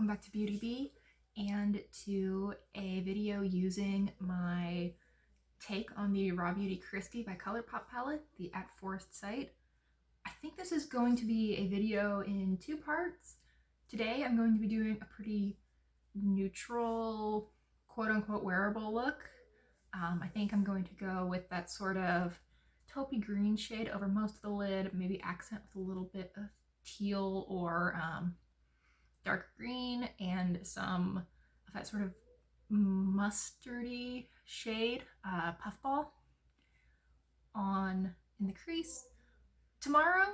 welcome back to Beauty Bee and to a video using my take on the Raw Beauty Christie by ColourPop palette, the At Forest site. I think this is going to be a video in two parts. Today I'm going to be doing a pretty neutral, quote-unquote wearable look. I think I'm going to go with that sort of taupey green shade over most of the lid, maybe accent with a little bit of teal or dark green and some of that sort of mustardy shade puffball in the crease. Tomorrow,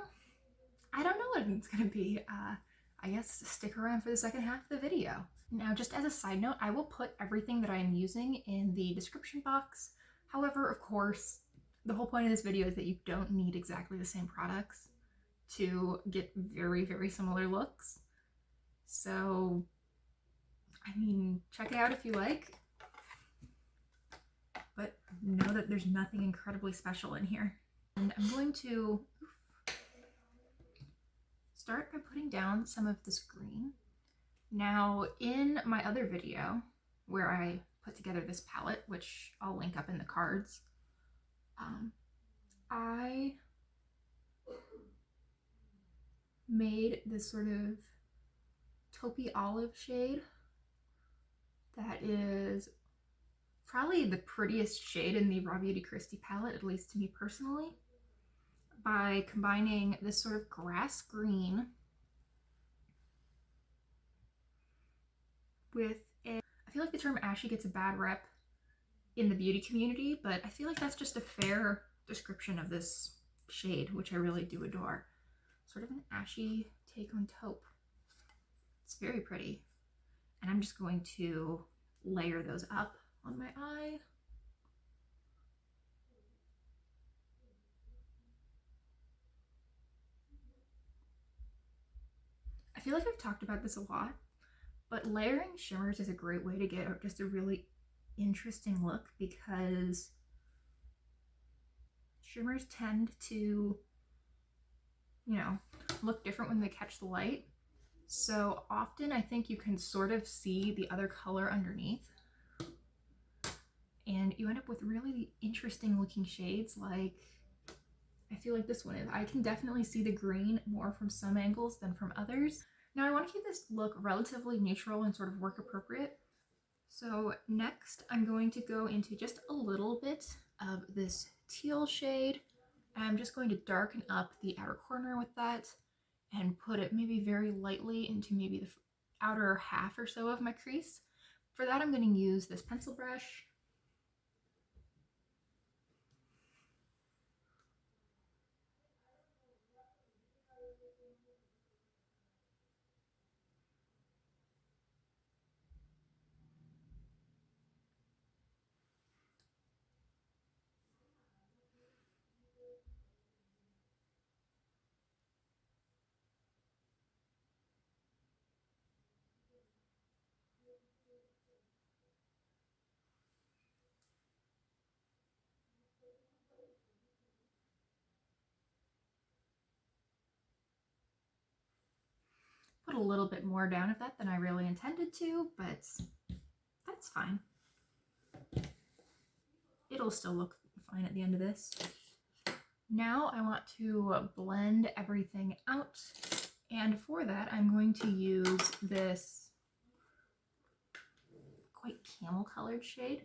I don't know what it's gonna be. I guess stick around for the second half of the video. Now, just as a side note, I will put everything that I am using in the description box. However, of course, the whole point of this video is that you don't need exactly the same products to get very, very similar looks. So, I mean, check it out if you like, but know that there's nothing incredibly special in here. And I'm going to start by putting down some of this green. Now, in my other video where I put together this palette, which I'll link up in the cards, I made this sort of taupey olive shade that is probably the prettiest shade in the Raw Beauty Christie palette, at least to me personally, by combining this sort of grass green with I feel like the term ashy gets a bad rep in the beauty community, but I feel like that's just a fair description of this shade, which I really do adore. Sort of an ashy take on taupe. It's very pretty. And I'm just going to layer those up on my eye. I feel like I've talked about this a lot, but layering shimmers is a great way to get just a really interesting look, because shimmers tend to, you know, look different when they catch the light. So often I think you can sort of see the other color underneath, and you end up with really interesting looking shades, like I feel like this one is. I can definitely see the green more from some angles than from others. Now I want to keep this look relatively neutral and sort of work appropriate. So next I'm going to go into just a little bit of this teal shade. I'm just going to darken up the outer corner with that and put it maybe very lightly into maybe the outer half or so of my crease. For that, I'm going to use this pencil brush. Put a little bit more down of that than I really intended to, but that's fine. It'll still look fine at the end of this. Now I want to blend everything out, and for that I'm going to use this quite camel colored shade.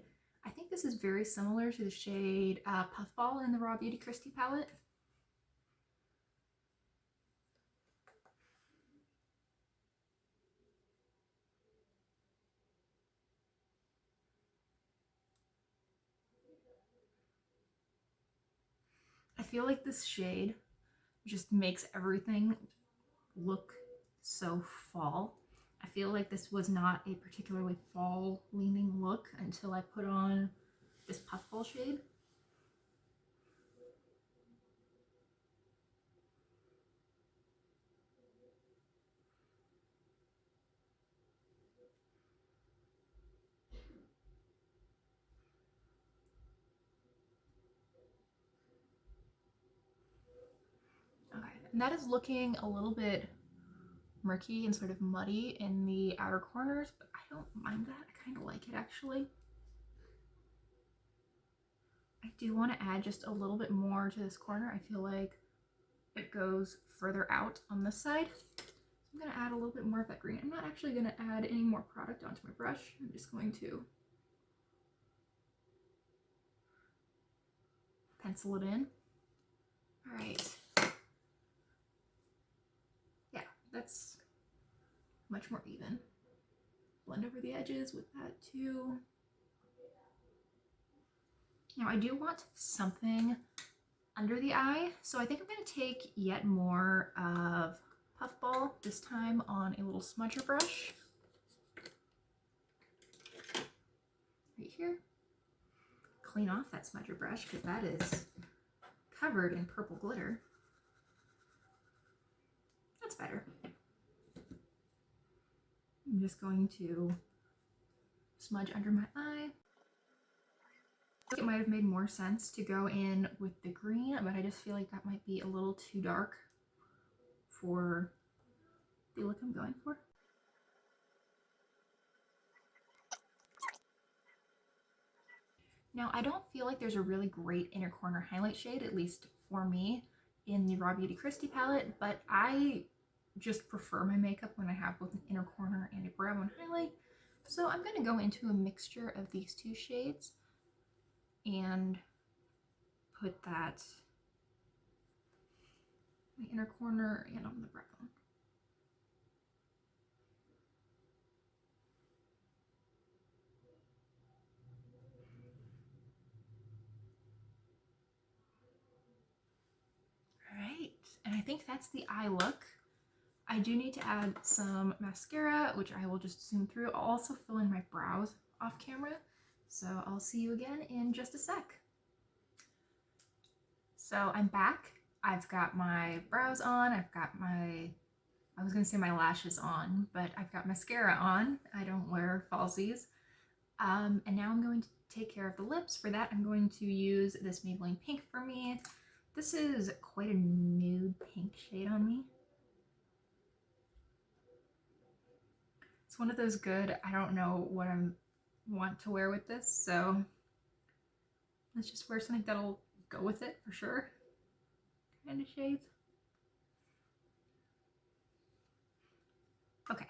I think this is very similar to the shade Puffball in the Raw Beauty Christie palette. I feel like this shade just makes everything look so fall. I feel like this was not a particularly fall leaning look until I put on this puffball shade. Okay, and that is looking a little bit murky and sort of muddy in the outer corners, but I don't mind that. I kind of like it actually. I do want to add just a little bit more to this corner. I feel like it goes further out on this side. I'm going to add a little bit more of that green. I'm not actually going to add any more product onto my brush. I'm just going to pencil it in. All right. Yeah, that's much more even. Blend over the edges with that too. Now I do want something under the eye, so I think I'm going to take yet more of Puffball, this time on a little smudger brush. Right here. Clean off that smudger brush because that is covered in purple glitter. That's better. I'm just going to smudge under my eye. It might have made more sense to go in with the green, but I just feel like that might be a little too dark for the look I'm going for. Now, I don't feel like there's a really great inner corner highlight shade, at least for me, in the Raw Beauty Kristi palette, but I just prefer my makeup when I have both an inner corner and a brow bone highlight. So I'm going to go into a mixture of these two shades and put that in the inner corner and on the brow bone. All right, and I think that's the eye look. I do need to add some mascara, which I will just zoom through. I'll also fill in my brows off camera. So I'll see you again in just a sec. So I'm back. I've got my brows on. I've got my, I was gonna say my lashes on, but I've got mascara on. I don't wear falsies. And now I'm going to take care of the lips. For that, I'm going to use this Maybelline Pink For Me. This is quite a nude pink shade on me. It's one of those good, I don't know what I want to wear with this, so let's just wear something that'll go with it for sure. Kind of shades. Okay,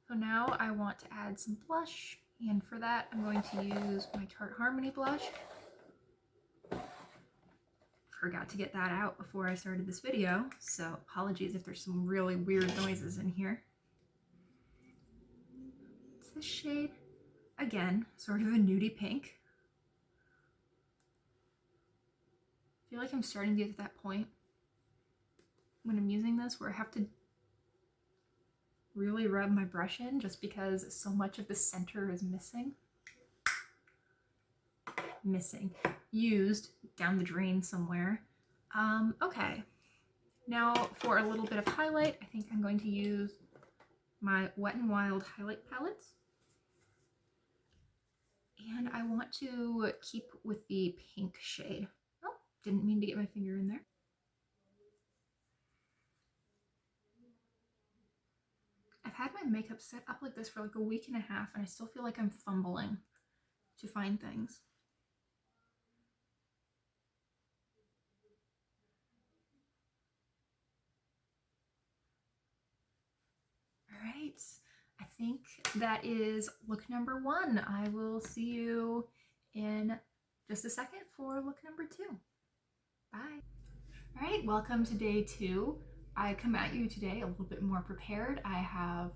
so now I want to add some blush, and for that I'm going to use my Tarte Harmony blush. Forgot to get that out before I started this video, so apologies if there's some really weird noises in here. It's this shade. Again, sort of a nudie pink. I feel like I'm starting to get to that point when I'm using this where I have to really rub my brush in just because so much of the center is missing. Used down the drain somewhere. Okay, now for a little bit of highlight, I think I'm going to use my Wet n Wild highlight palettes. And I want to keep with the pink shade. Oh, didn't mean to get my finger in there. I've had my makeup set up like this for like a week and a half, and I still feel like I'm fumbling to find things. All right. I think that is look number 1. I will see you in just a second for look number 2. Bye. All right, welcome to day 2. I come at you today a little bit more prepared. I have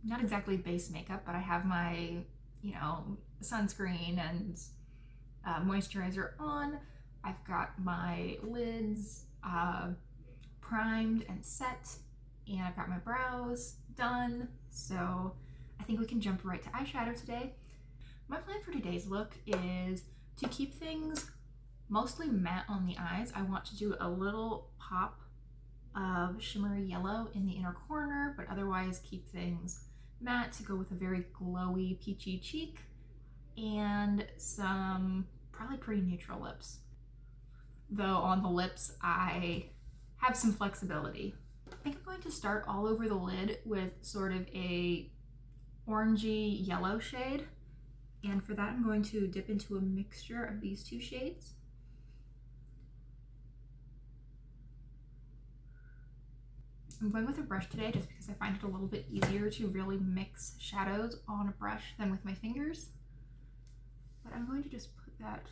not exactly base makeup, but I have my, sunscreen and moisturizer on. I've got my lids primed and set, and I've got my brows done, so I think we can jump right to eyeshadow today. My plan for today's look is to keep things mostly matte on the eyes. I want to do a little pop of shimmery yellow in the inner corner, but otherwise keep things matte to go with a very glowy peachy cheek and some probably pretty neutral lips. Though on the lips I have some flexibility. I think I'm going to start all over the lid with sort of a orangey yellow shade. And for that, I'm going to dip into a mixture of these two shades. I'm going with a brush today just because I find it a little bit easier to really mix shadows on a brush than with my fingers. But I'm going to just put that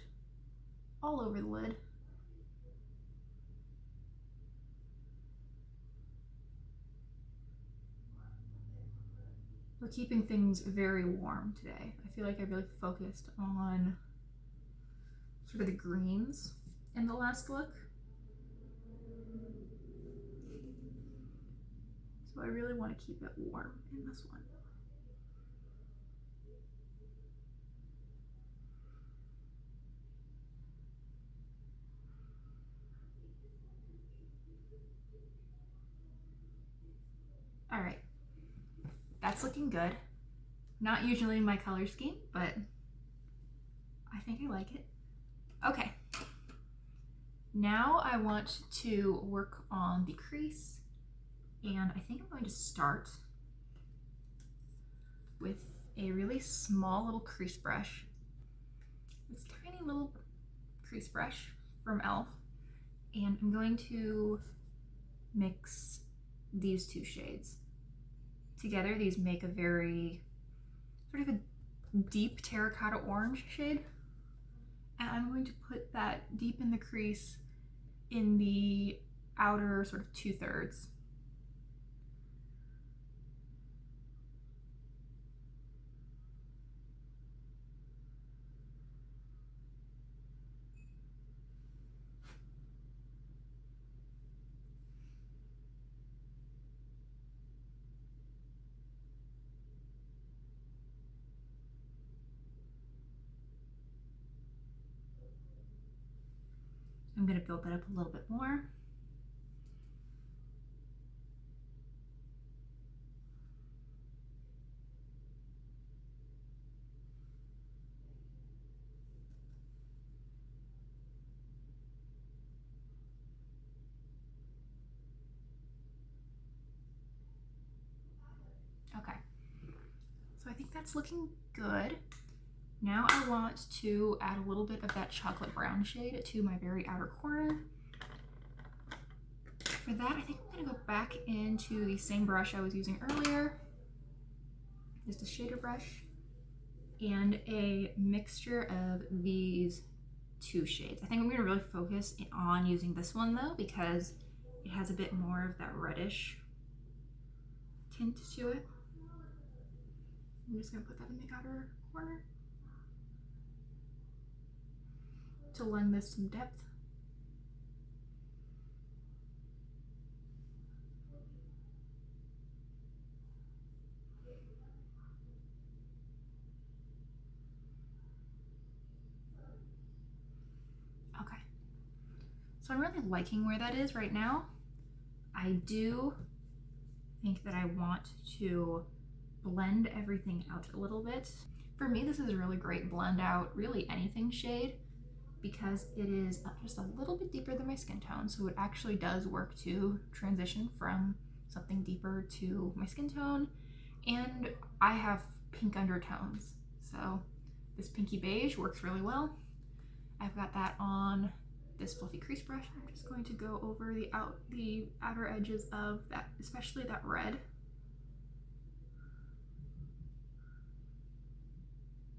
all over the lid. We're keeping things very warm today. I feel like I really focused on sort of the greens in the last look. So I really want to keep it warm in this one. All right, that's looking good. Not usually my color scheme, but I think I like it. Okay, now I want to work on the crease, and I think I'm going to start with a really small little crease brush. This tiny little crease brush from e.l.f. And I'm going to mix these two shades together. These make a very sort of a deep terracotta orange shade. And I'm going to put that deep in the crease in the outer sort of 2/3. I'm going to build that up a little bit more. Okay, so I think that's looking good. Now I want to add a little bit of that chocolate brown shade to my very outer corner. For that, I think I'm gonna go back into the same brush I was using earlier, just a shader brush, and a mixture of these two shades. I think I'm gonna really focus on using this one though, because it has a bit more of that reddish tint to it. I'm just gonna put that in the outer corner to lend this some depth. Okay, so I'm really liking where that is right now. I do think that I want to blend everything out a little bit. For me, this is a really great blend out really anything shade, because it is just a little bit deeper than my skin tone, so it actually does work to transition from something deeper to my skin tone. And I have pink undertones, so this pinky beige works really well. I've got that on this fluffy crease brush. I'm just going to go over the outer edges of that, especially that red.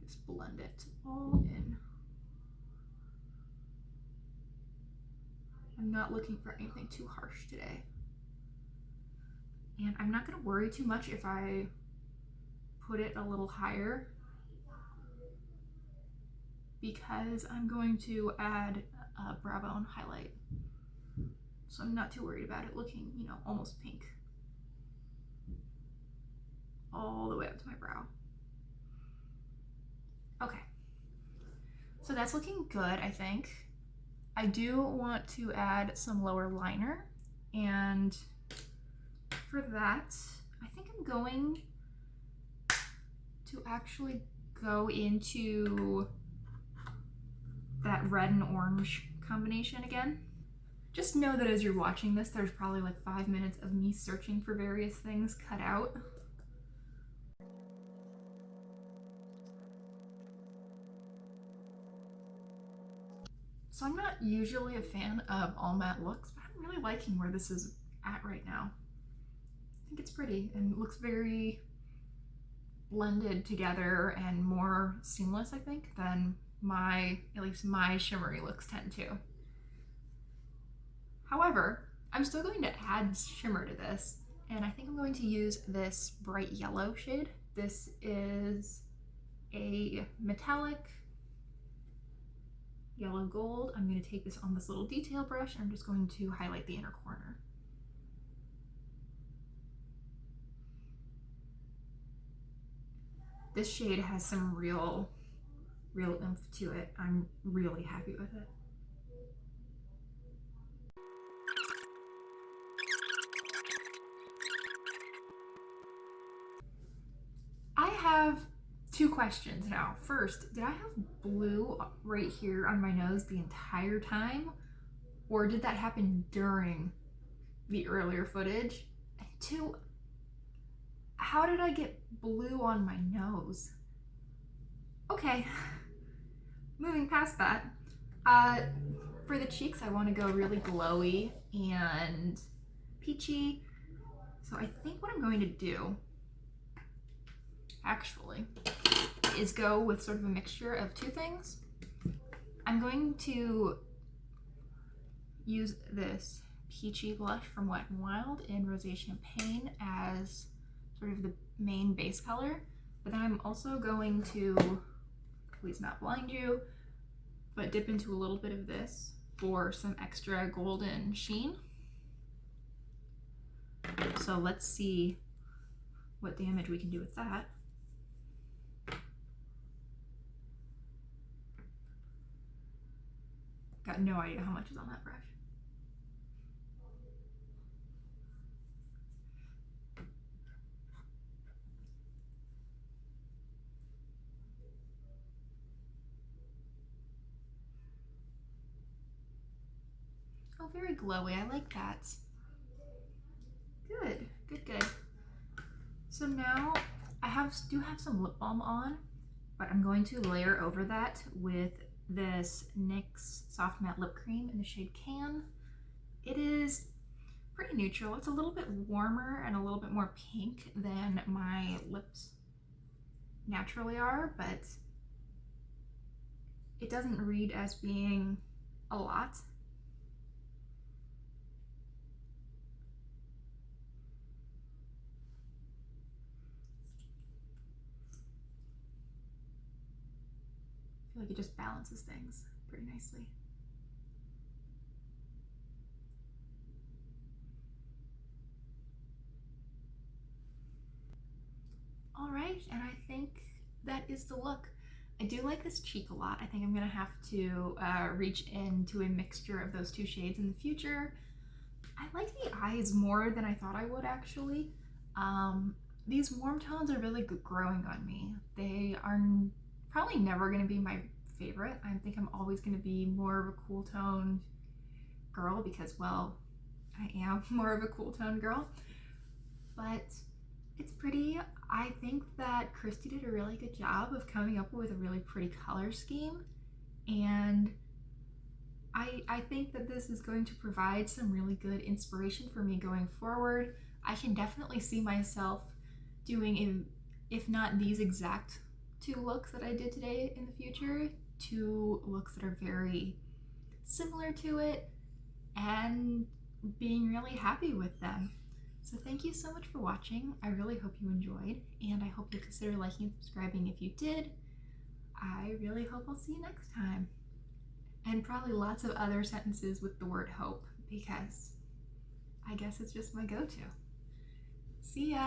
Just blend it all in. I'm not looking for anything too harsh today. And I'm not gonna worry too much if I put it a little higher, because I'm going to add a brow bone highlight. So I'm not too worried about it looking, you know, almost pink all the way up to my brow. Okay, so that's looking good, I think. I do want to add some lower liner, and for that, I think I'm going to actually go into that red and orange combination again. Just know that as you're watching this, there's probably like 5 minutes of me searching for various things cut out. So I'm not usually a fan of all matte looks, but I'm really liking where this is at right now. I think it's pretty and looks very blended together and more seamless, I think, than at least my shimmery looks tend to. However, I'm still going to add shimmer to this, and I think I'm going to use this bright yellow shade. This is a metallic yellow gold. I'm going to take this on this little detail brush, and I'm just going to highlight the inner corner. This shade has some real oomph to it. I'm really happy with it. I have 2 questions now. First, did I have blue right here on my nose the entire time? Or did that happen during the earlier footage? And 2, how did I get blue on my nose? Okay, moving past that. For the cheeks, I want to go really glowy and peachy. So I think what I'm going to do, actually, is go with sort of a mixture of 2 things. I'm going to use this peachy blush from Wet n Wild in Rosé Champagne as sort of the main base color, but then I'm also going to, please not blind you, but dip into a little bit of this for some extra golden sheen. So let's see what damage we can do with that. Got no idea how much is on that brush. Oh, very glowy. I like that. Good, good, good. So now I do have some lip balm on, but I'm going to layer over that with this NYX Soft Matte Lip Cream in the shade Can. It is pretty neutral. It's a little bit warmer and a little bit more pink than my lips naturally are, but it doesn't read as being a lot. I feel like it just balances things pretty nicely. All right, and I think that is the look. I do like this cheek a lot. I think I'm gonna have to reach into a mixture of those 2 shades in the future. I like the eyes more than I thought I would, actually. These warm tones are really growing on me. They are probably never gonna be my favorite. I think I'm always gonna be more of a cool toned girl because, well, I am more of a cool toned girl. But it's pretty. I think that Christy did a really good job of coming up with a really pretty color scheme, and I think that this is going to provide some really good inspiration for me going forward. I can definitely see myself doing, if not these exact 2 looks that I did today in the future, 2 looks that are very similar to it and being really happy with them. So thank you so much for watching. I really hope you enjoyed, and I hope you'll consider liking and subscribing if you did. I really hope I'll see you next time. And probably lots of other sentences with the word hope, because I guess it's just my go-to. See ya!